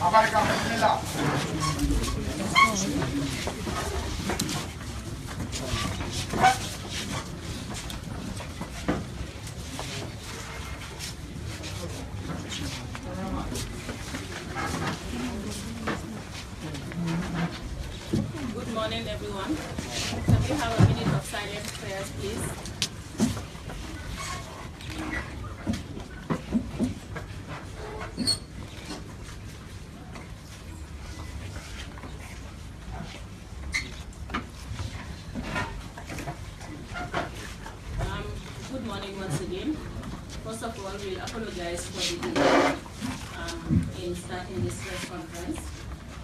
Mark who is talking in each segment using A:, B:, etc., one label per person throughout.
A: Good morning, everyone. Can we have a minute of silent prayers, please? Good morning once again. First of all, we'll apologize for the delay in starting this press conference.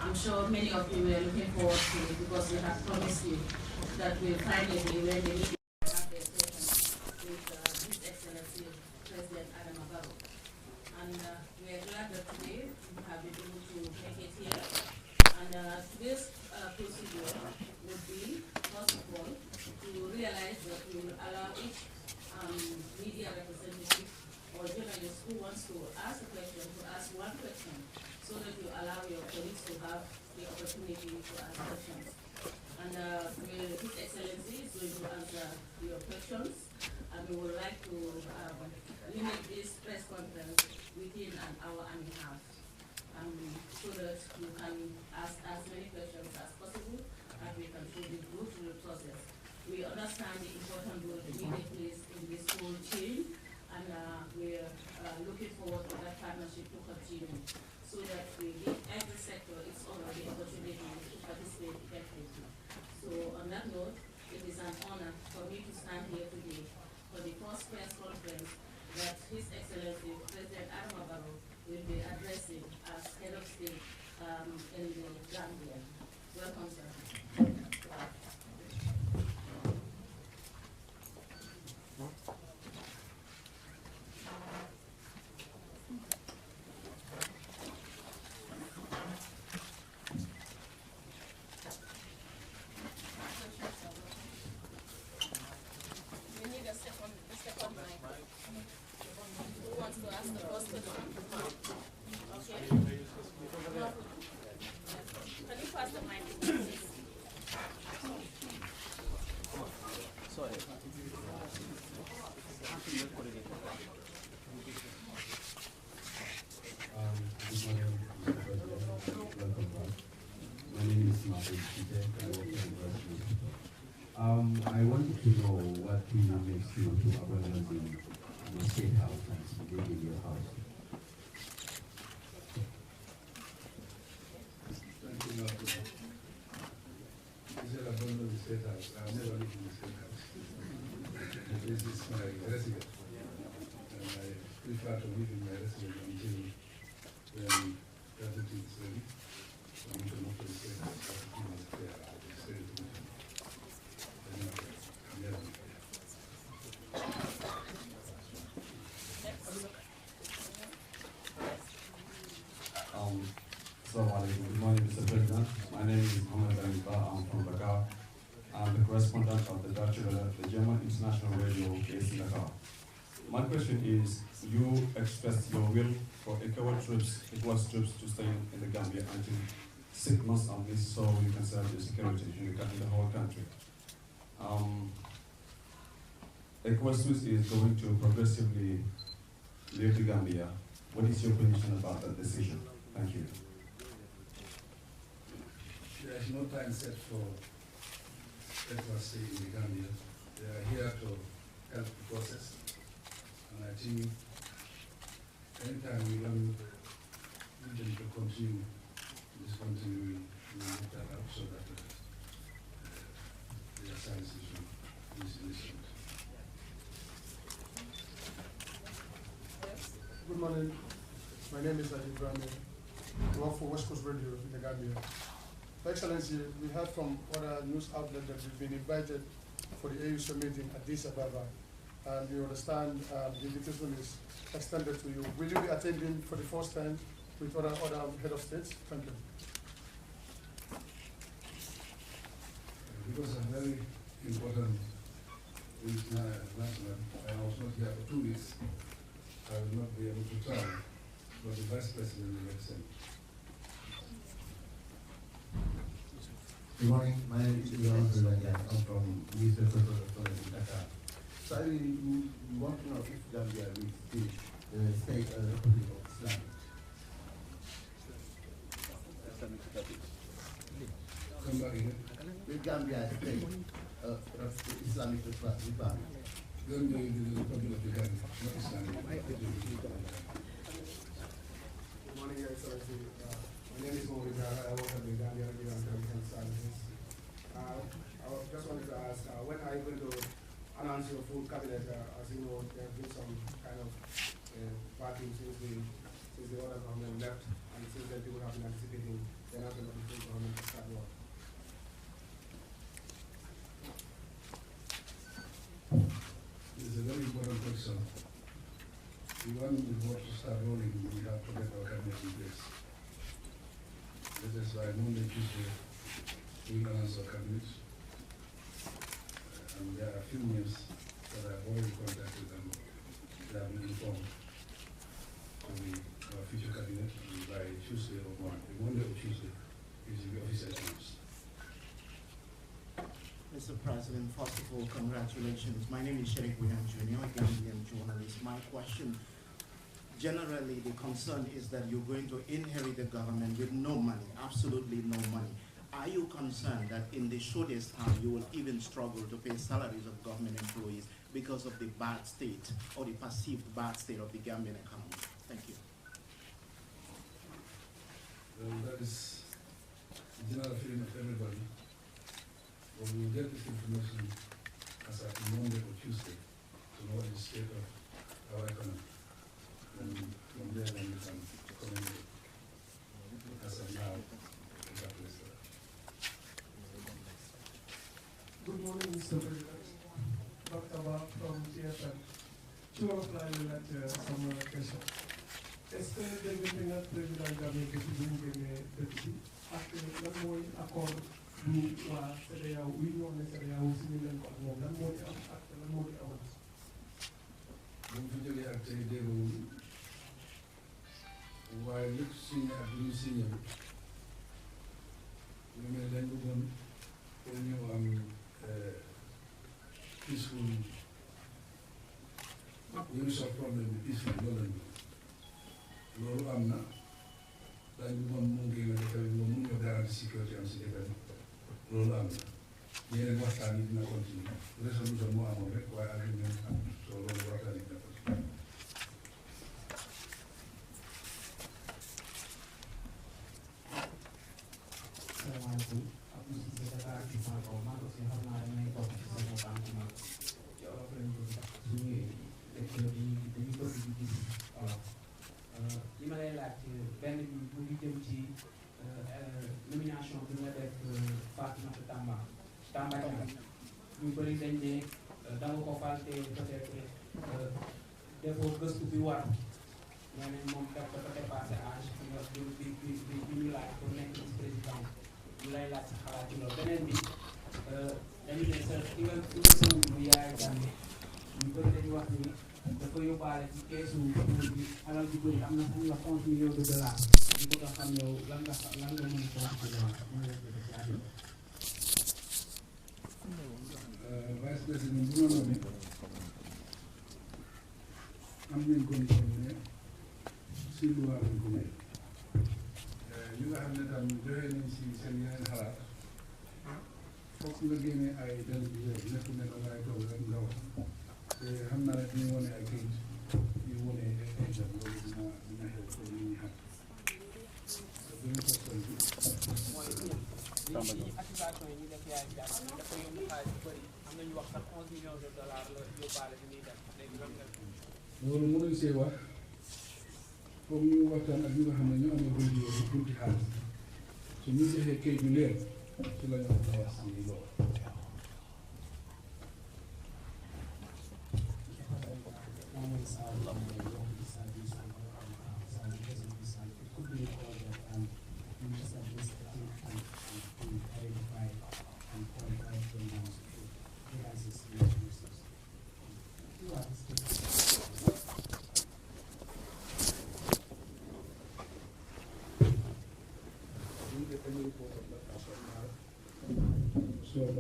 A: I'm sure many of you were looking forward to it because we have promised you that we'll finally, when the meeting have their session with His Excellency President Adama Barrow. And we are glad that today we have been able to make it here. And today's procedure would be, first of all, to realize that we will allow each media representative or journalist who wants to ask a question to ask one question, so that you allow your colleagues to have the opportunity to ask questions. And His Excellency is going to answer your questions, and we would like to limit this press conference within an hour and a half, so that you can ask as many questions as possible, and we can go through the process. We understand the important role the media plays in this whole chain, and we're looking forward to that partnership to continue, so that we give every sector its own opportunity to participate effectively. So on that note, it is an honor for me to stand here today for the first press conference that His Excellency President Adama Barrow will be addressing as head of state in the Gambia. Welcome, sir.
B: I wanted to know what really makes you to abandon the state house and live in your house.
C: Thank you, Martin. You said abandon the state house. I've never lived in the state house. This is my residence. And I prefer to live in my residence until when everything is ready for me to move to the state house. Everything is clear.
B: Good morning, Mr. President. My name is Mohamed Aliba. I'm from Dakar. I'm the correspondent of the Deutsche Welle, the German international radio based in Dakar. My question is, you expressed your will for ECOWAS troops to stay in the Gambia until 6 months on this, so you can serve the security in the whole country. ECOWAS troops is going to progressively leave the Gambia. What is your position about that decision? Thank you.
C: There is no time set for ECOWAS stay in the Gambia. They are here to help the process. And I think anytime we want them to continue this country, we will look that up so that the science is initiated.
D: Good morning. My name is Ajit Brahmi. I work for West Coast Radio in the Gambia. Your Excellency, we heard from other news outlets that you've been invited for the AU summit in Addis Ababa, and we understand the invitation is extended to you. Will you be attending for the first time with other head of states? Thank you.
C: Because I'm very important national, I was not here for 2 weeks. I will not be able to travel, but the Vice President will send.
E: Good morning. My name is Ivan Sulaiman. I'm from newspaper in Dakar. So I really want to know if Gambia will still stay a Republic of Islam.
C: Come back again.
E: Will Gambia stay a Islamic Republic?
C: Gambia is the Republic of the Gambia, not Islamic.
D: Good morning, Your Excellency. My name is Mori Gara. I work at the Gambia Radio and Television Services. I just wanted to ask, when are you going to announce your full cabinet? As you know, there have been some kind of parting since the other government left, and since then people have been anticipating the announcement of the full government to start work.
C: This is a very important question. We want the board to start rolling, we have to get our cabinet in place. This is why Monday, Tuesday, we announce our cabinet. And there are a few names that I've already contacted and they have been informed to be our future cabinet, and by Tuesday or Monday or Tuesday, it will be officially announced.
F: Mr. President, first of all, congratulations. My name is Sheriff William Jr., a Gambian journalist. My question, generally the concern is that you're going to inherit the government with no money, absolutely no money. Are you concerned that in the shortest time you will even struggle to pay salaries of government employees because of the bad state or the perceived bad state of the Gambian economy? Thank you.
C: That is the general feeling of everybody. But we will get this information as at Monday or Tuesday to know the state of our economy. And from there, then we can communicate. As of now, exactly so.
G: Good morning, Mr. President. Dr. Bob from TFM. Two of my some question. Est-ce que déggante nga président Gambie que ci buñu génnee dëkk bi ak lan mooy accord bu waa CEDEAO wi ñu wax ne CEDEAO signé leen ko ak moom lan moo ci am ak lan moo ci amoon.
C: bu ñu fi jógee ak tey déggoo waaye lépp signé ak lu ñu signé lu mel dañ bëggoon pour ñu am peaceful ñu solve problème bi peaceful loolu am na dañ bëggoon mu ngi ne tamit moom mun ñoo garanti sécurité am si dëkk bi loolu am na yeneen waxtaan yi dina continuer résolution moo amoon rek waaye agreement am soo loolu waxtaan yi dina continuer.
H: Assalamualaikum. Aku sisi Dakar di Barrow. Mak si harna ini kau sisi Dakar di Barrow. Ya Allah perlu sini di li ma lay laaj benn bi bu ngi jëm ci nomination bi nga def Fatimata Tamba ñu bëri dañ ne da nga ko fal te peut-être defoo gëstu bi war nee nañ moom dafa dépassé âge bi ñu laaj pour nekk ci président ñu lay laaj sa xalaat ci loolu beneen bi dañu ne sa ki nga sëwul bu yaay jàmme ñu bëri dañu wax ni dafa yóbbaale ci keesu nguur bi alal bi bëri am na sax ñu wax 11 millions de dollars ñu bëgg a xam yow lan nga mën a ko wax ci loolu.
C: Vice président bu ma nommé am nañ condition ne si loi lañ ko may ñi nga xam ne tam joxe nañ si seen yeneen xalaat foog nga génne ay dal bi yooyu nekku ne danga ay toog rek nga wax te xam naa ne dinañ wane ay kayit yu wane ay jam loolu dina xew ko nit ñi xam dina ko tontu
H: ci accusation yi ñu def yaay jàmm dafa yóbbu xaalis bu bëri am nañu wax sax 11 millions de dollars la yóbbaale bi muy def léegi lan nga
C: loolu mënuñ see wax comme ñu waxtaan ak ñi nga xam ne ñu amee bëri yow tuuti xaalis su ñu joxee kayit yu leer ci la ñu wax si loolu.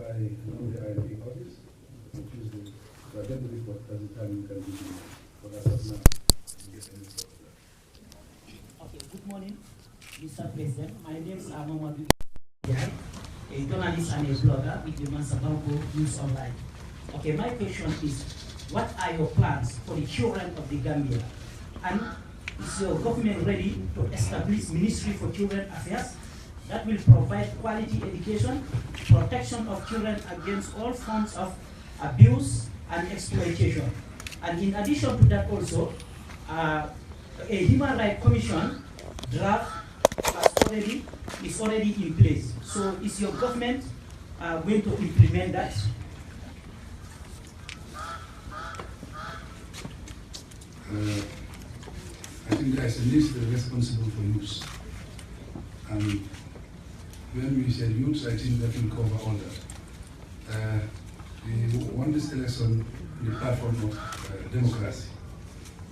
C: I know the INP office on Tuesday. So I get the report at the time you can give me. But as of now, I get any report of that.
I: Okay, good morning, Mr. President. My name is Adama, a journalist and a blogger with the Mansabango News Online. Okay, my question is, what are your plans for the children of the Gambia? And is your government ready to establish Ministry for Children Affairs that will provide quality education, protection of children against all forms of abuse and exploitation? And in addition to that also, a Human Rights Commission draft is already in place. So is your government going to implement that?
C: I think there is a list responsible for youth. And when we say youth, I think that will cover all that. We want this election in the platform of democracy.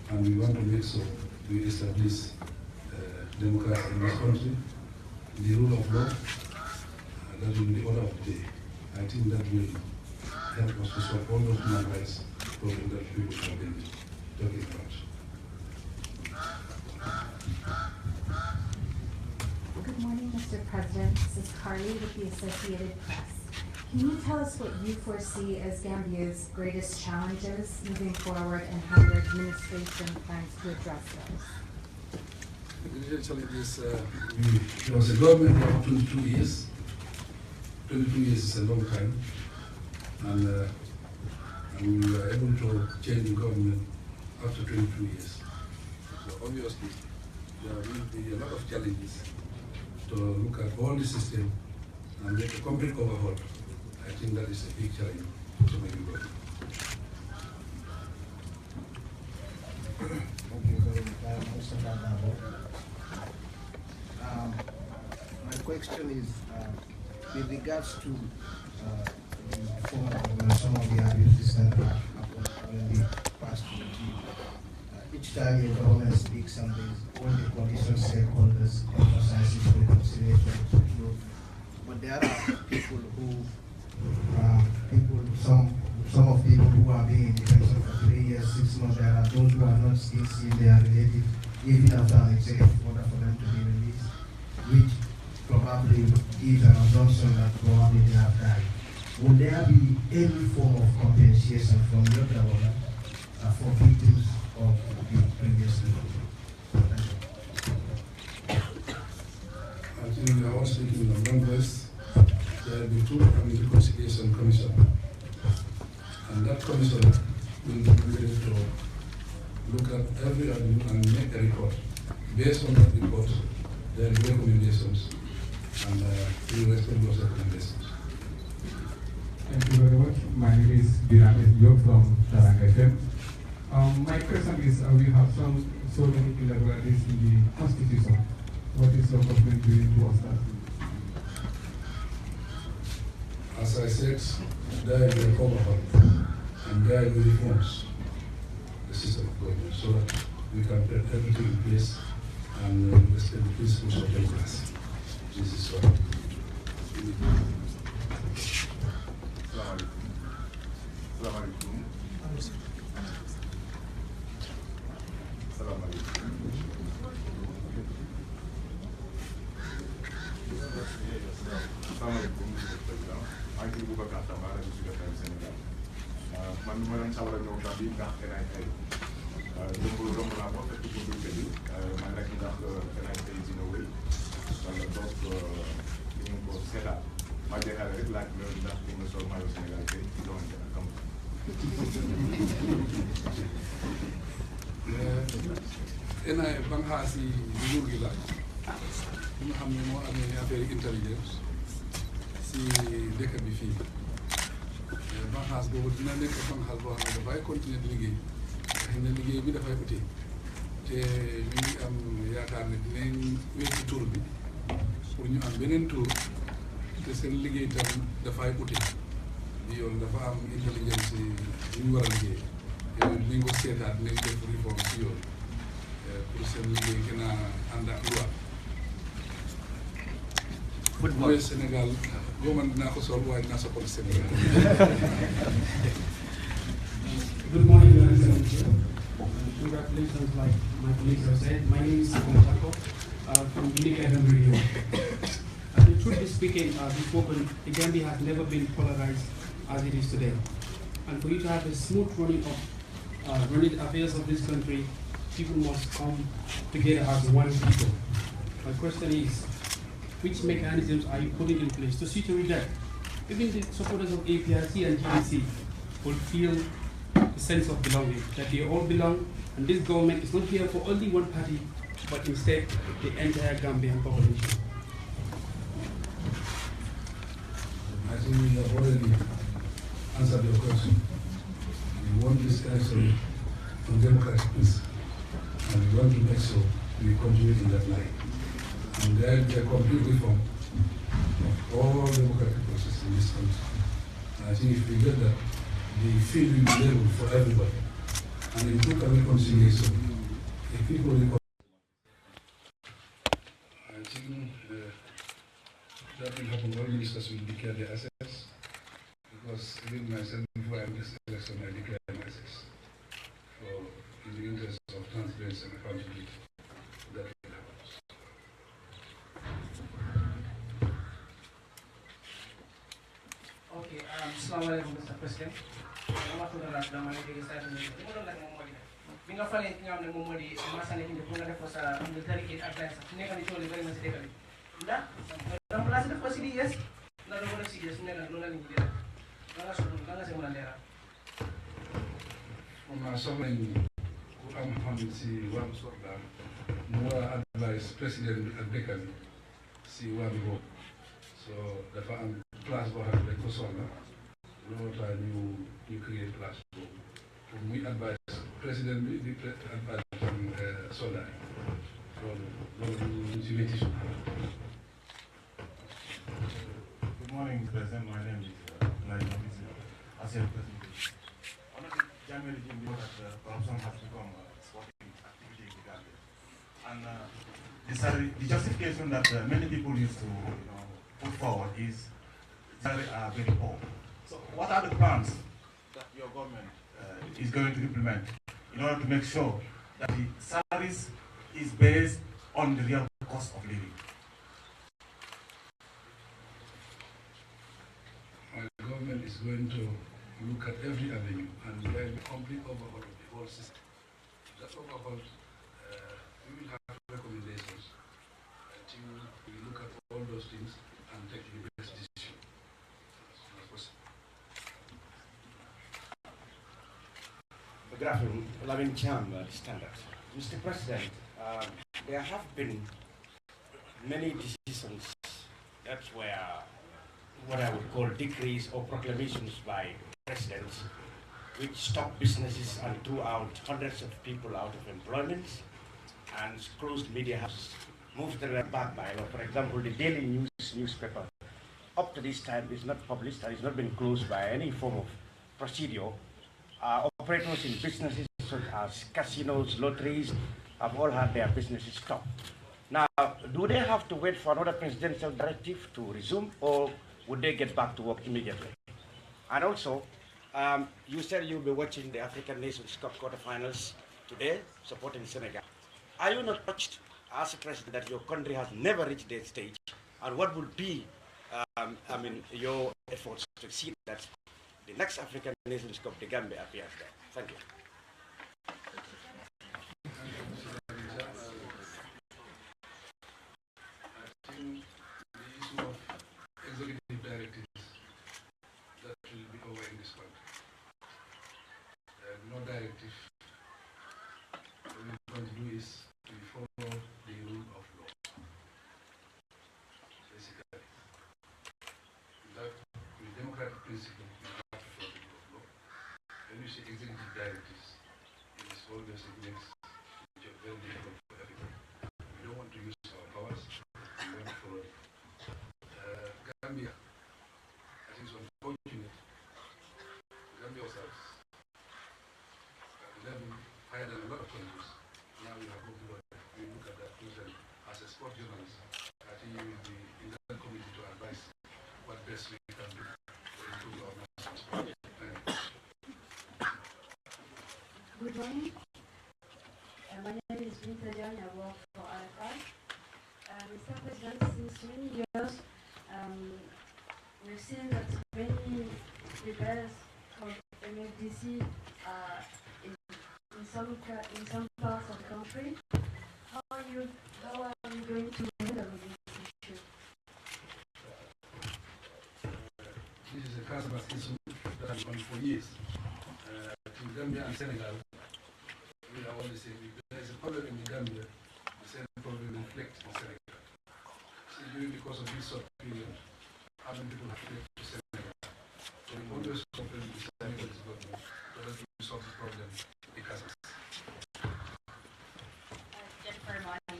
C: And we want to make sure we establish democracy in this country, the rule of law, that will be the order of the day. I think that will help us to solve all those human rights problems that people have been talking about.
J: Good morning, Mr. President. This is Carly with the Associated Press. Can you tell us what you foresee as Gambia's greatest challenges moving forward and how your administration plans to address those?
C: The real challenge is there was a government for 22 years. 22 years is a long time. And we were able to change the government after 22 years. So obviously, there will be a lot of challenges to look at all the system and make a complete overhaul. I think that is a big challenge to make it work.
F: Thank you very much, Mr. Barrow. My question is with regards to the former government, some of the abuses that have happened in the past regime. Each time your government speaks something, all the coalition stakeholders emphasizes reconciliation to growth. But there are people who, some of people who are being in detention for 3 years, 6 months. There are those who are not still seeing their relative, even after an executive order for them to be released, which probably gives an assumption that probably they have died. Would there be any form of compensation from your government for victims of the previous level?
C: I think we are all speaking of numbers. There will be two reconciliation commission. And that commission will be ready to look at every avenue and make a report. Based on that report, there are recommendations, and we will respond to those recommendations.
K: Thank you very much. My name is Biram Diop from Taranga FM. My question is, we have so many irregularities in the constitution. What is your government doing towards that?
C: As I said, there is a overhaul, and there will be reforms the system of government so that we can put everything in place and respect the principles of democracy. This is what we need.
L: Man ma doon sawar a ñëw Gambie ndax keneen tey romb naa ko fekk ko duñ tëju man rek ndax keneen tey dina wéy wala donc di ngeen ko seetaan ma jeexale rek laaj loolu ndax di nga sol maillot Sénégal tey ci doonante ak kam
C: ENA banxaas yi nguur gi la bi nga xam ne moo amee affaire intelligence si dëkk bi fii banxaas boobu dina nekk banxaas boo xam ne dafay continuer di liggéey xëy na liggéey bi dafay uti te ñu ngi am yaakaar ne dinañ wécci tur bi pour ñu am beneen tur te seen liggéey tam dafay uti bi yoon dafa am intelligence yi ñu war a liggéey yooyu dinañ ko seetaat dinañ def réforme si yoon pour seen liggéey gën a ànd ak loi football. Mooy Sénégal yow man dinaa ko sol waaye dinaa support Sénégal.
H: Good morning, ladies and gentlemen. Congratulations, like my colleagues have said. My name is Adama from Unique FM Radio. The truth is speaking, the Gambia has never been polarized as it is today. And for you to have a smooth running of running affairs of this country, people must come together as one people. My question is, which mechanisms are you putting in place to see to it that even the supporters of APRC and GDC will feel a sense of belonging, that they all belong, and this government is not here for only one party, but instead the entire Gambian population?
C: I think we have already answered your question. We want this election on democratic principle, and we want to make sure we continue in that line. And there is a complete reform of all democratic processes in this country. And I think if we get that, the field will be level for everybody. And in good reconciliation, if people reconcile, I think that will happen. All ministers will declare their assets, because even myself, before I am this election, I declare my assets in the interest of transparency and accountability. That will happen.
H: Okay, Assalamualaikum Mr. President. Dama tudd la dama lay dégg saa su ne li ma doon laaj moom moo di bi nga falee ki nga xam ne moom moo di Masane indi pour nga def ko sa military aid ak line sax nekk ni coono bari na si dëkk bi ndax remplacé def ko si CDS ndax doo ko def CDS ne la loolu la nit ñi di def da nga soxla da nga see mën a leeral.
C: Moom naa soxla nañu ku am xam si wàllu soldat mu war a advice président bi ak dëkk bi si wàllu boobu so dafa am place boo xam ne dañ ko soxla loolu tax ñu créer place boobu pour muy advice président bi di advice tam soldat yi loolu ñu si wéti su.
L: Good morning, President. My name is Asel President. One of the Gambia regime know that corruption has become a sporting activity in the Gambia. And the justification that many people used to put forward is very poor. So what are the plans that your government is going to implement in order to make sure that the salaries is based on the real cost of living?
C: My government is going to look at every avenue and there will be complete overhaul of the whole system. That overhaul, we will have recommendations until we look at all those things and take the best decision as soon as possible.
M: Good afternoon, Lavin Cham, Standard. Mr. President, there have been many decisions that were what I would call decrees or proclamations by presidents, which stopped businesses and threw out hundreds of people out of employment and closed media houses, moved them back by law. For example, the Daily News newspaper, up to this time, is not published and it's not been closed by any form of procedure. Operators in businesses such as casinos, lotteries, have all had their businesses stopped. Now, do they have to wait for another presidential directive to resume, or would they get back to work immediately? And also, you said you'll be watching the African Nations Cup quarterfinals today, supporting Senegal. Are you not touched as a president that your country has never reached that stage? And what would be, your efforts to see that the next African Nations Cup, the Gambia, appears there? Thank you.
C: Executive directives that will be over in this country. No directive. What we're going to do is we follow the rule of law. Basically, that with democratic principle, we have to follow the rule of law. When you say executive directives, it is always against which are very difficult for everybody. We don't want to use our powers. We want to follow it. Gambia, I think it's unfortunate. Gambia ourselves, at the level higher than a lot of countries. Now we have moved on. We look at that person as a sport journalist. I think you will be in that committee
N: morning. My name is Vinta Diagne, I work for RFI. Mr. President, since many years, we've seen that many repairs of MFDC in some parts of the country. How are you going to handle this issue?
C: This is a customer issue that has gone for years. In Gambia and Senegal, we are always saying if there is a problem in Gambia, the same problem reflects in Senegal. So during the course of this short period, how many people have fled to Senegal? So we always complain to the Senegalese government so that we solve the problem because of
O: Jennifer Money,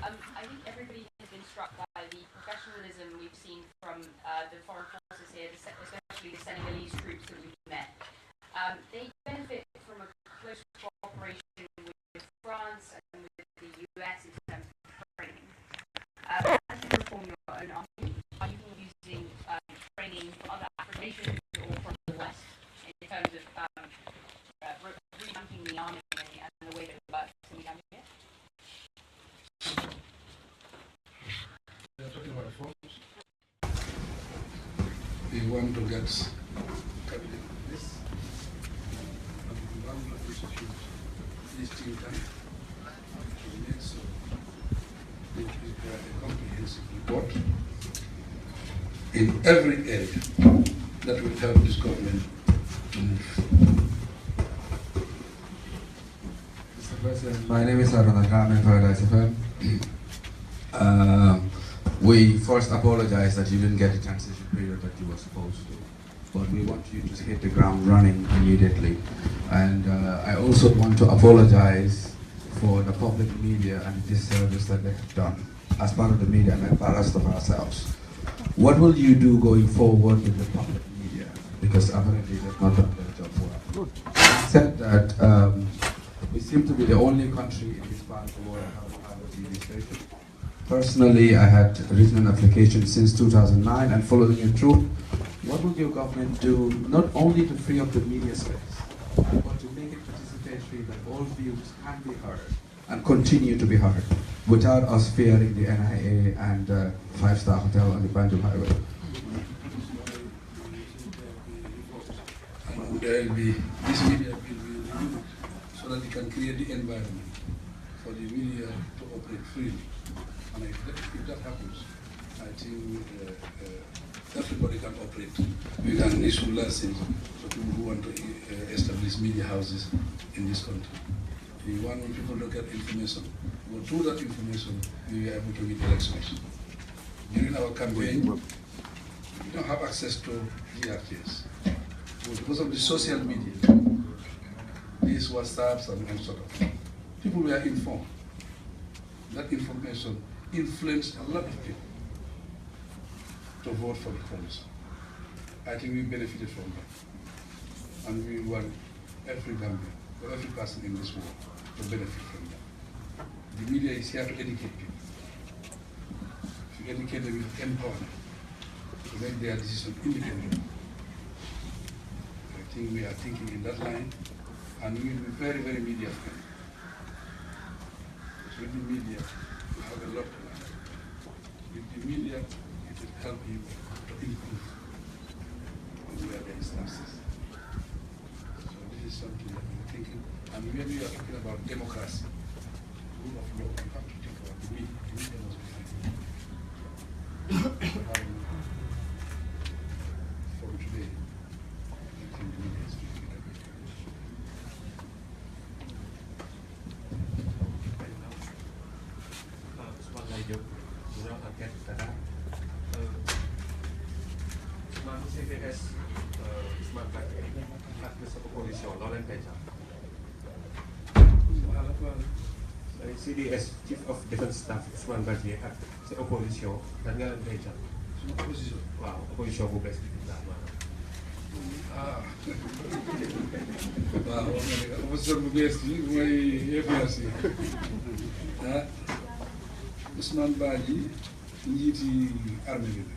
O: I think everybody has been struck by the professionalism we've seen from the foreign forces here, especially the Senegalese troops that we've met. They benefit from a close cooperation with France and with the US in terms of training. As you reform your own army, are you using training from other African nations or from the West in terms of revamping the army and the way that it works in Gambia?
C: We are talking about reforms. We want to get cabinet this. One of the issues this team can make so they prepare a comprehensive report in every area that will help this government to move.
P: Mr. President, my name is Adama from Paradise FM. We first apologize that you didn't get the transition period that you were supposed to, but we want you to hit the ground running immediately. And I also want to apologize for the public media and the disservice that they have done as part of the media and embarrassed of ourselves. What will you do going forward with the public media? Because apparently they've not done their job well. Said that we seem to be the only country in this part of the world that have a TV station. Personally, I had written an application since 2009 and following it through. What will your government do, not only to free up the media space, but to make it participatory that all views can be heard and continue to be heard without us fearing the NIA and five-star hotel on the Banjul Highway?
C: And there will be, this media will be reviewed so that it can create the environment for the media to operate freely. And if that happens, I think everybody can operate. We can issue licenses for people who want to establish media houses in this country. We want people to get information. But through that information, we were able to win elections. During our campaign, we don't have access to GRTS. But because of the social media, these WhatsApps and sort of, people were informed. That information influenced a lot of people to vote for the coalition. I think we benefited from that. And we want every Gambian, or every person in this world to benefit from that. The media is here to educate people. If you educate them, you empower them to make their decision independently. I think we are thinking in that line, and we will be very, very media friendly. Because with the media, you have a lot to learn. With the media, it will help you to improve on where there is access. So this is something that we're thinking. And when we are talking about democracy, rule of law, you have to think about the media. The media must be free. From today, I think the media is free.
Q: CDS Ousmane Badji ak sa opposition loo leen koy jàpp. CDS Chief of Defence Staff Ousmane Badji ak sa opposition lan nga leen koy jàpp.
C: Suñu opposition.
Q: waaw opposition bu bees bi daal maanaam.
C: waaw wax nga ne opposition bu bees bi mooy APRC Ousmane Badji njiiti armée bi la.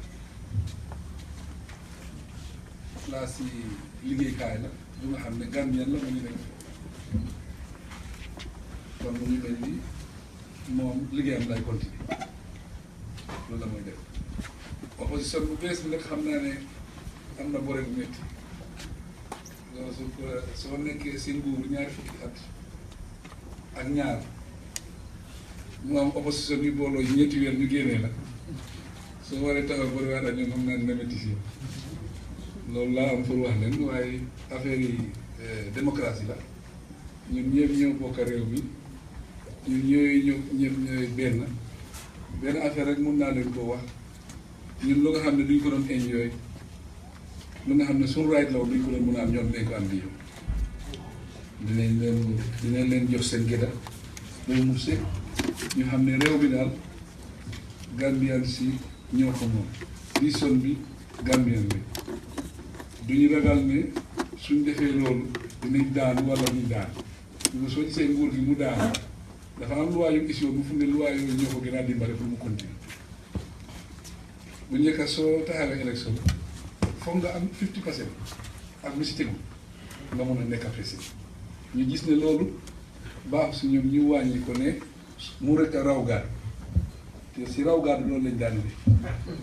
C: place yi liggéeykaay la bu nga xam ne Gambien la mu ngi nekk kon mu ngi mel ni moom liggéeyam lay continuer loolu la mooy def opposition bu bees bi nag xam naa ne am na bore bu métti soo nekkee si nguur ñaari fukki at ak ñaar mu am opposition yu booloo yi ñetti weer ñu génnee la soo waree taxaw bari waat ak ñoom xam naa ne métti si loolu laa am pour wax leen waaye affaire yi démocratie la ñun ñëpp ñoo bokk réew mi ñun ñëpp ñooy benn affaire rek mun naa leen koo wax ñun lu nga xam ne duñ ko doon enjoy lu nga xam ne suñu right la woon duñ ko doon mun a am ñoom dinañ ko am bi yow dinañ leen jox seen gëdda loolu mu se ñu xam ne réew bi daal Gambian si ñoo ko moom vision bi Gambian bi duñu ragal ne suñ defee loolu dinañ daan wala ñu daan soo gisee nguur gi mu daan dafa am loi yu issue bu fu ne loi yooyu ñoo ko gën a dimbale pour mu continuer bu njëkk soo taxawee élection foog nga am 50% ak lu si tegu nga mën a nekk président ñu gis ne loolu baax si ñoom ñu wàññi ko ne mu rek a raw gaat te si raw gaat loolu lañ daan bi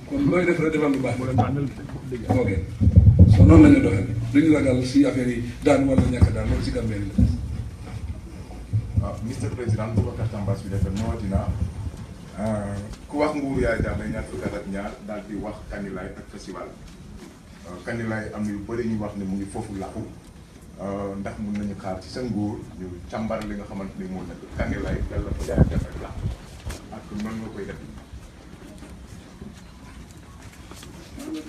C: kon looy def rek defal lu baax moo gën soo noonu la ñu doxal duñu ragal si affaire yi daan wala ñàkk daan loolu si Gambie la
L: Mr. President Boubacar Tambas bi dafa ñëwatina ku wax nguuru Yaya Jammeh ñaar fukki at ak ñaar daal di wax Kanilaay ak festival Kanilaay am na yu bëri ñu wax ne mu ngi foofu làqu ndax mun nañu xaar ci sa nguur ñu càmbar li nga xamante ni moo nekk Kanilaay lan la ko Yaya Jammeh làqu ak noonu nga koy def.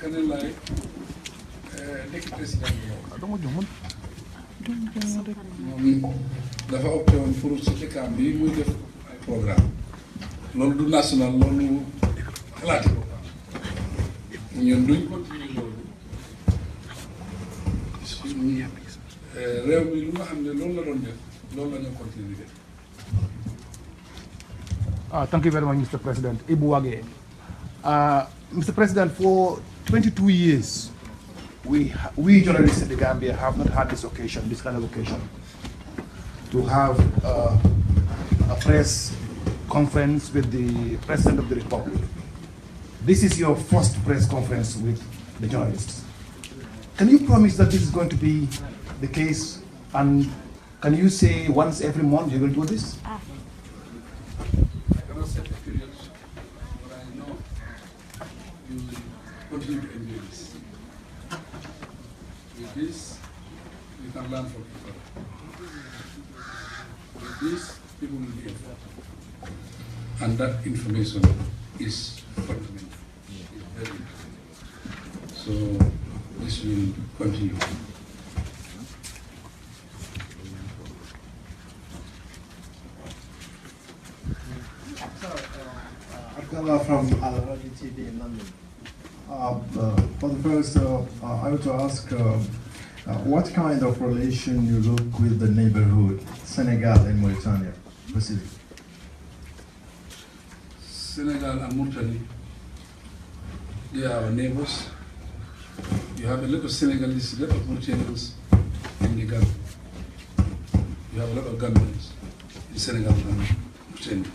C: Kanilaay nekk président moom dafa opté woon pour si dëkkaam bi muy def ay programme loolu du national loolu xalaati ko ñun duñ continuer loolu réew mi lu nga xam ne loolu la doon def loolu la ñu continuer def.
R: Thank you very much, Mr. President. Ibu Wage. Mr. President, for 22 years, we journalists in the Gambia have not had this kind of occasion, to have a press conference with the President of the Republic. This is your first press conference with the journalists. Can you promise that this is going to be the case, and can you say once every month you're going to do this?
C: I cannot set a period, but I know you will continue to enjoy this. With this, you can learn from people. With this, people will be informed. And that information is fundamental. It's very important. So this will continue.
S: Abdullah from Al Arabi TV in London. For the first, I want to ask what kind of relation you look with the neighborhood, Senegal and Mauritania, specifically?
C: Senegal and Mauritania, they are our neighbors. You have a lot of Senegalese, a lot of Mauritanians in the Gambia. You have a lot of Gambians in Senegal and Mauritania.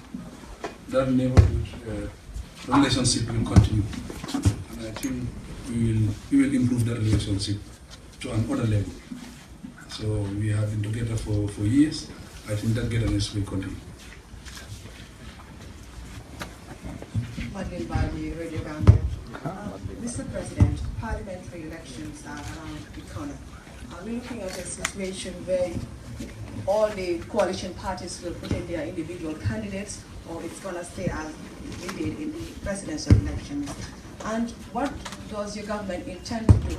C: That neighborhood relationship will continue. And I think we will improve that relationship to another level. So we have been together for years. I think that togetherness will continue.
T: Madeline Bali, Radio Gambia. Mr. President, parliamentary elections are around the corner. Are we looking at a situation where all the coalition parties will put in their individual candidates, or it's going to stay as it did in the presidential elections? And what does your government intend to do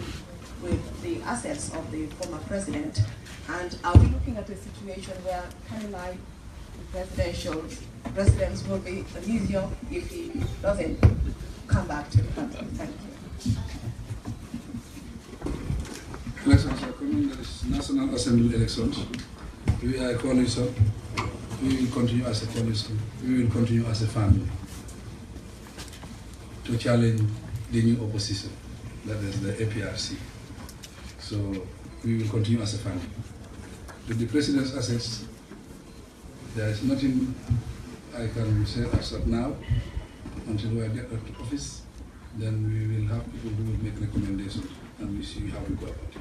T: with the assets of the former president? And are we looking at a situation where Kanilai, the presidents will be a museum if he doesn't come back to the country? Thank you.
C: Elections are coming. There is National Assembly elections. We are a coalition. We will continue as a coalition. We will continue as a family to challenge the new opposition, that is the APRC. So we will continue as a family. with the President's assets, there is nothing I can say as of now until we get out of office. Then we will have people who will make recommendations and we see how we go about it.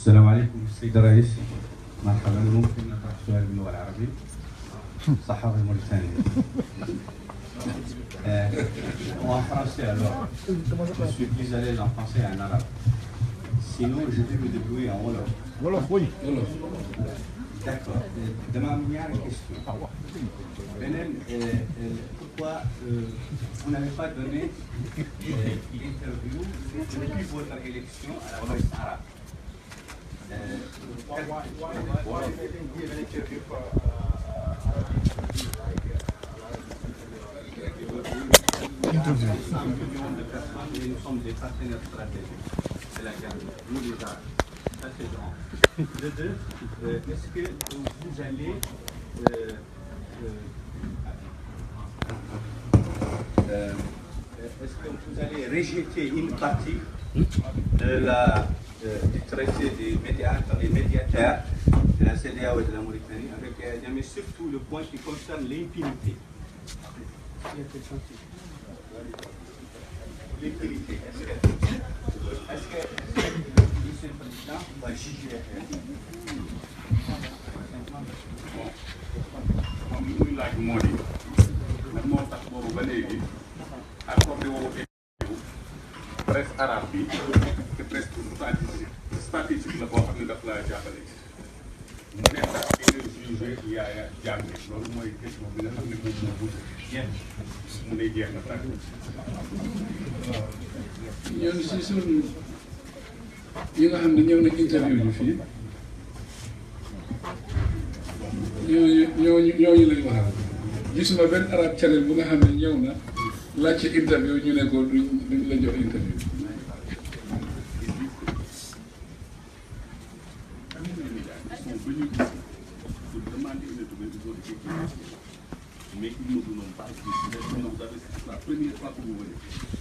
U: السلام عليكم السيد الرئيس، مرحبا. ممكن نطرح سؤال باللغه العربيه؟ صحافه الموريتانيه. En français alors. Je suis plus à l'aise en français et en arabe. Sinon, je vais me débrouiller en wolof.
R: Wolof, oui.
C: Wolof.
U: D'accord. Demain, il y a une question. Benem, pourquoi on n'avait pas donné l'interview depuis votre élection à la presse arabe? Why didn't give an interview for Nous sommes des partenaires stratégiques de la Gambie. Nous les Arabes. Ça c'est grand. De deux, est-ce que vous allez rejeter une partie de la du traité des médiateurs de la CEDEAO et de la Mauritanie avec mais surtout le point qui concerne l'impunité. L'impunité. Est-ce que Monsieur le Président va juger
L: muy laaj moo di nag moo tax boobu ba léegi accordé woo presse arabe bi te presse statistique la boo xam ne daf laa jàppale mu nekk ak jugé yaaya jànge loolu mooy question bi nga xam ne moom moo wute jeex mu ne jeex na tàkk
C: ñoom si suñu yi nga xam ne ñëw na interview ñu fii ñooñu lañ waxal gisuma benn arab channel bu nga xam ne ñëw na laajte interview ñu ne ko duñ la jox interview.
L: Mais ils ne vous ont pas dit. C'est la première fois que vous venez.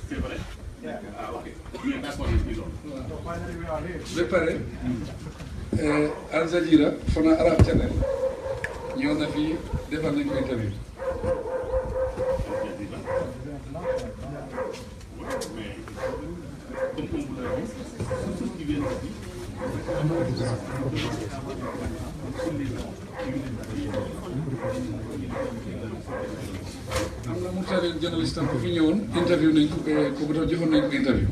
L: C'est vrai? Ah, ok. Bien d'accord,
C: ba pare Al Jazeera Fana Arab Channel ñëw na fii defal nañ ko interview. am na mu tari journaliste am ko fi ñëwoon interview nañ ko kooku dafa joxoon nañ ko interview.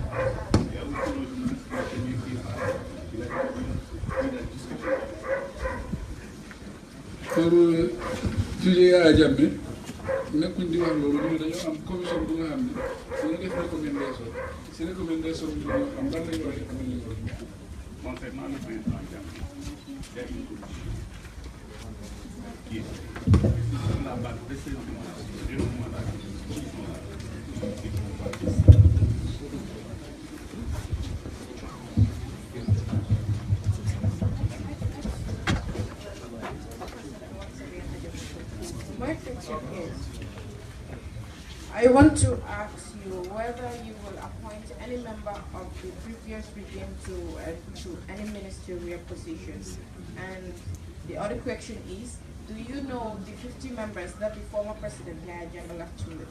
C: pour juger Yaya Jammeh nekkuñ di wax loolu ñu dañoo am commission bu nga xam ne dañu def recommandation si recommandation bi dañoo xam lan lañu war a recommandation
L: concernant le président Jammeh, il y a une commission qui est sur la base de ces recommandations.
V: My question is, I want to ask you whether you will appoint any member of the previous regime to any ministerial positions. And the other question is, do you know the 50 members that the former President Yahya Jammeh left with?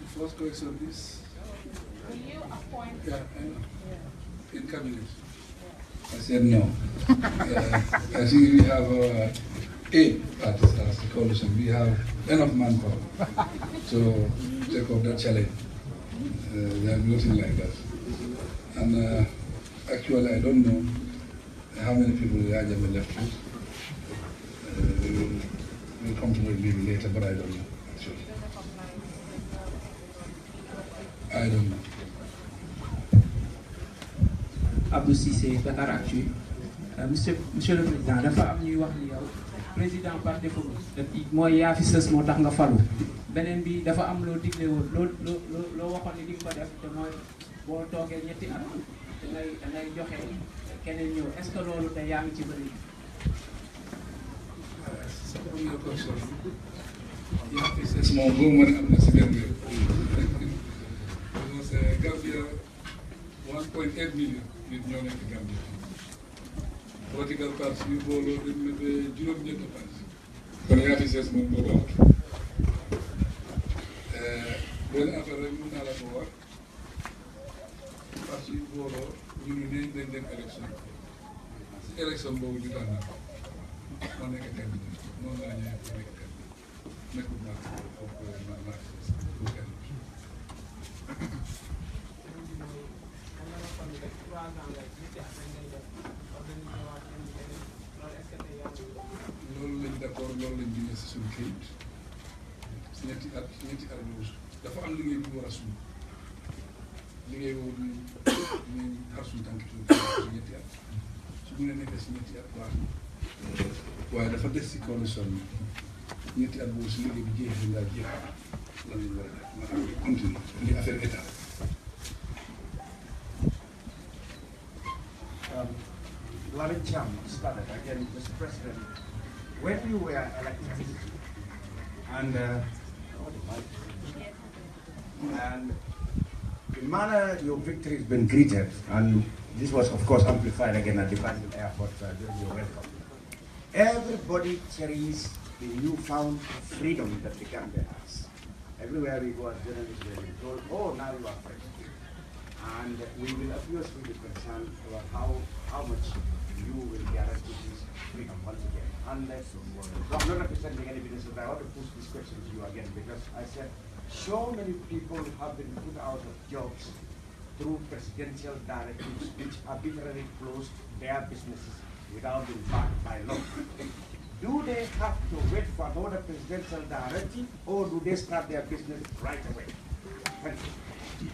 C: The first question is,
V: will you appoint?
C: Yeah, I know. Yeah. In cabinet. I said no. I think we have 8 parties as a coalition. We have enough manpower to take up that challenge. There is nothing like that. And actually, I don't know how many people Yahya Jammeh left with. We'll come to know maybe later, but I don't know, actually. I don't know.
H: Abdou Cissé, Dakaractu. Monsieur le Président, dafa am ñuy wax ni yow président par défaut mooy yaa fi sës moo tax nga falu beneen bi dafa am loo digle woon loo waxoon ni di nga ko def te mooy boo toogee ñetti at da ngay joxe keneen ñëw est-ce que loolu te yaa ngi ci bëri.
C: yaa fi sës moom boo mën a am na si benn 1.8 million nit ñoo nekk Gambia political parties yu booloo dem na ba juróom-ñetti parti kon yaa fi sees moom boobu amut benn affaire rek mën naa la ko wax parti yu booloo ñu ne dañ dem élection si élection boobu ñu daan naa moo nekk candidat noonu laa ñëwee pour nekk candidat nekkul naa foofu ma pour kenn loolu lañ d'accord loolu lañ bindee si suñu kayit si ñetti at boobu dafa am liggéey bu ñu war a suñu liggéey boobu ñu xar suñu tànk si ñetti at su ñu nekkee si ñetti at baax na waaye dafa des si condition bi ñetti at boobu si liggéey bi jeexee ngaa jeexal lan lañ war a def maanaam di continuer li affaire état.
M: Lamin Cham started again, Mr. President. When you were elected, and the manner your victory has been greeted, and this was of course amplified again at the Banjul Airport during your welcome. Everybody cherishes the newfound freedom that the Gambia has. Everywhere we go as journalists, we are told, oh, now you are free. And we will obviously be concerned about how much you will guarantee this freedom once again. Unless, I'm not representing any business, but I want to push this question to you again, because I said, so many people have been put out of jobs through presidential directives which arbitrarily closed their businesses without being backed by law. Do they have to wait for another presidential directive, or do they start their business right away? Thank you.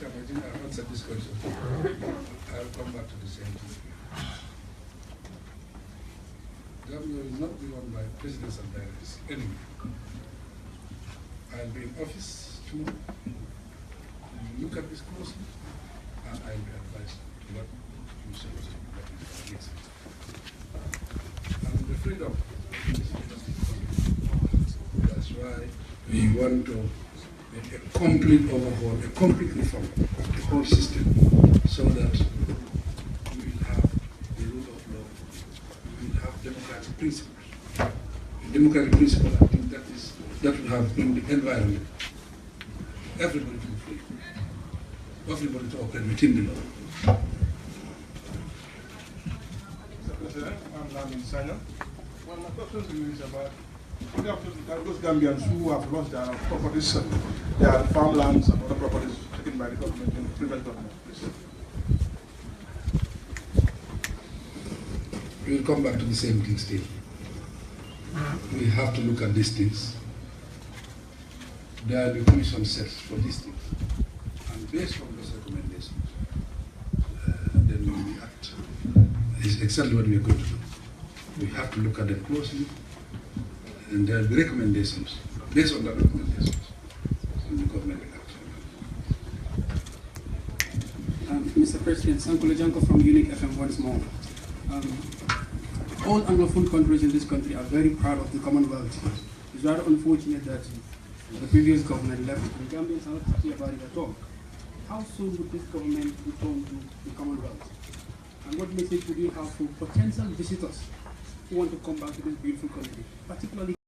C: I think I answered this question. I'll come back to the same thing. Gambia will not be run by presidents and directors anyway. I'll be in office tomorrow. You look at this closely, and I'll be advised what you supposed to do, what you next. And the freedom is that's why we want to make a complete overhaul, a complete reform of the whole system, so that we will have the rule of law, we will have democratic principles. The democratic principle, I think that will have in the environment everybody to be free, everybody to operate within the law.
D: Mr. President, I'm Lamin Sanya. Well, my question to you is about those Gambians who have lost their properties, their farmlands and other properties taken by the government and the previous government.
C: We will come back to the same thing still. We have to look at these things. There will be commission set for these things. And based on those recommendations, then we will act. It's exactly what we are going to do. We have to look at them closely, and there will be recommendations. Based on the recommendations, and the government will act.
A: Mr. President, Sankula Janko from Unique FM once more. All Anglophone countries in this country are very proud of the Commonwealth. It's rather unfortunate that the previous government left and Gambians are not happy about it at all. How soon would this government return to the Commonwealth? And what message would you have for potential visitors who want to come back to this beautiful country, particularly